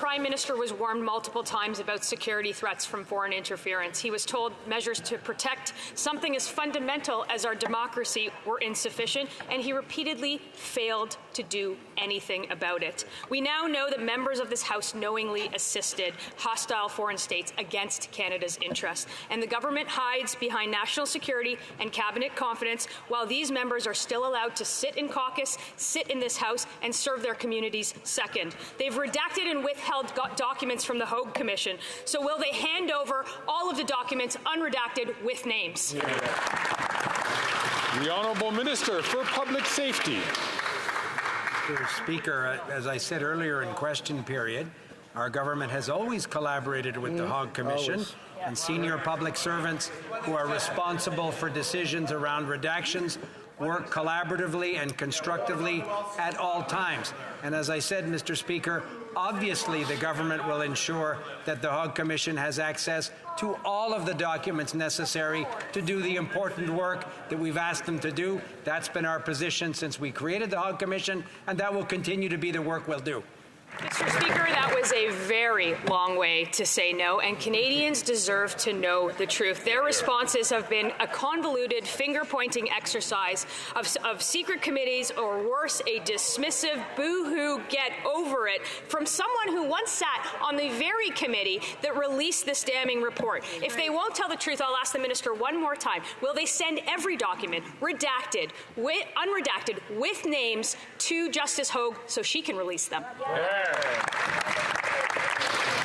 Prime Minister was warned multiple times about security threats from foreign interference. He was told measures to protect something as fundamental as our democracy were insufficient, and he repeatedly failed to do anything about it. We now know that members of this House knowingly assisted hostile foreign states against Canada's interests, and the government hides behind national security and cabinet confidence while these members are still allowed to sit in caucus, sit in this House, and serve their communities second. They've redacted and withheld documents from the Hogue Commission. So will they hand over all of the documents unredacted with names? The Honourable Minister for Public Safety. Mr. Speaker, as I said earlier in question period, our government has always collaborated with the Hogue Commission, and senior public servants who are responsible for decisions around redactions work collaboratively and constructively at all times. And as I said, Mr. Speaker, obviously the government will ensure that the Hogue Commission has access to all of the documents necessary to do the important work that we've asked them to do. That's been our position since we created the Hogue Commission, and that will continue to be the work we'll do. Mr. Speaker, that was a very long way to say no, and Canadians deserve to know the truth. Their responses have been a convoluted, finger-pointing exercise of secret committees, or worse, a dismissive, boo-hoo, get over it from someone who once sat on the very committee that released this damning report. If they won't tell the truth, I'll ask the minister one more time. Will they send every document, redacted, unredacted, with names, to Justice Hogue so she can release them?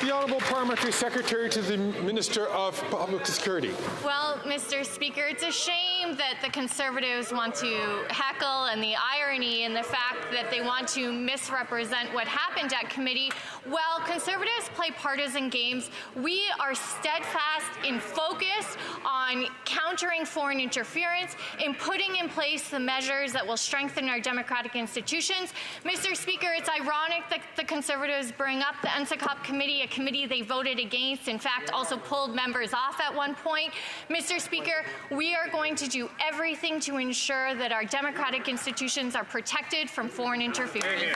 The Honourable Parliamentary Secretary to the Minister of Public Security. Well, Mr. Speaker, it's a shame that the Conservatives want to heckle, and the irony in the fact that they want to misrepresent what happened at committee. While Conservatives play partisan games, we are steadfast in focus on countering foreign interference, in putting in place the measures that will strengthen our democratic institutions. Mr. Speaker, it's ironic that the Conservatives bring up the NSICOP committee, a committee they voted against, in fact, also pulled members off at one point. Mr. Speaker, we are going to do everything to ensure that our democratic institutions are protected from foreign interference.